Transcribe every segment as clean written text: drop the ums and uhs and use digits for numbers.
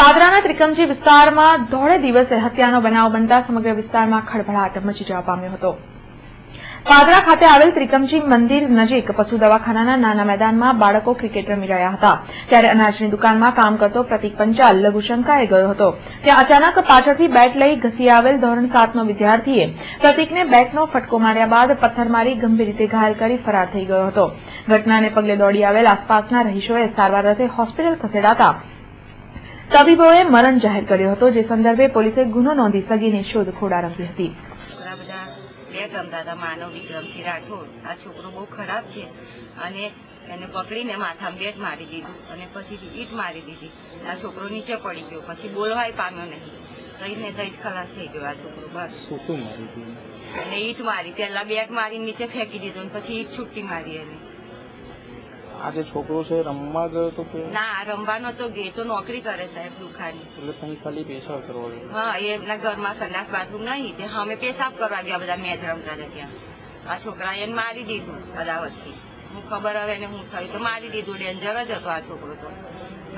પાદરાના ત્રિકમજી વિસ્તારમાં ધોળે દિવસે હત્યાનો બનાવ બનતા સમગ્ર વિસ્તારમાં ખળભળાટ મચી જવા પામ્યો હતો. પાદરા ખાતે આવેલ ત્રિકમજી મંદિર નજીક પશુ દવાખાનાના નાના મેદાનમાં બાળકો ક્રિકેટ રમી રહ્યા હતા ત્યારે અનાજની દુકાનમાં કામ કરતો પ્રતિક પંચાલ લઘુશંકાએ ગયો હતો. ત્યાં અચાનક પાછળથી બેટ લઈ ઘસી આવેલ ધોરણ 7નો વિદ્યાર્થીએ પ્રતિકને બેટનો ફટકો માર્યા બાદ પથ્થર મારી ગંભીર રીતે ઘાયલ કરી ફરાર થઈ ગયો હતો. ઘટનાને પગલે દોડી આવેલ આસપાસના રહીશોએ સારવાર અર્થે હોસ્પિટલ ખસેડાતા તબીબોએ મરણ જાહેર કર્યો હતો, જે સંદર્ભે પોલીસે ગુનો નોંધી સગીરની શોધખોળ આરંભી હતી. બેટ રમતા હતા માનવ વિક્રમસિંહ રાઠોડ. આ છોકરો બહુ ખરાબ છે અને એને પકડીને માથામાં બેટ મારી દીધું અને પછી ઈટ મારી દીધી. આ છોકરો નીચે પડી ગયો, પછી બોલવાય પામ્યો નહીં. તઈ ને તઈ જ ખલાસ થઈ ગયો આ છોકરો. બસ અને ઈટ મારી, પેલા બેટ મારી નીચે ફેંકી દીધો પછી ઈટ છૂટી મારી. એને આ જે છોકરો છે રમવા ગયો તો કે ના, રમવાનો તો ગયો તો નોકરી કરે સાહેબ દુખાની. એટલે કઈ ખાલી પેશાબ કરવા ગયો? હા, એમના ઘરમાં સંડાસ બાથરૂમ નહીં તે અમે પેશાબ કરવા ગયા બધા મેચ રમતા હતા ત્યાં. આ છોકરા એને મારી દીધું અદાવતથી. હું ખબર હવે એને હું થયું તો મારી દીધું. ડેન્જર જ હતો આ છોકરો તો.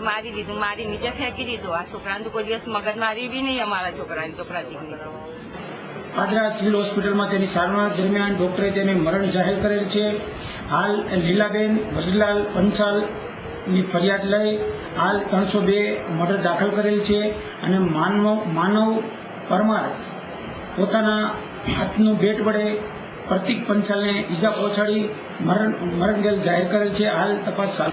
મારી દીધું, મારી નીચે ફેંકી દીધું. આ છોકરાને તો કોઈ દિવસ મગજ મારી બી નહીં અમારા છોકરાની તો પ્રતિકની. પાદરા સિવિલ હોસ્પિટલમાં તેની સારવાર દરમિયાન ડોક્ટરે તેને મરણ જાહેર કરેલ છે. હાલ લીલાબેન વજલાલ પંચાલની ફરિયાદ લઈ હાલ 302 મર્ડર દાખલ કરેલ છે અને માનવ પરમાર પોતાના હાથનું બેટ વડે પ્રતિક પંચાલને ઈજા પહોંચાડી મરણ ગેલ જાહેર કરેલ છે. હાલ તપાસ ચાલુ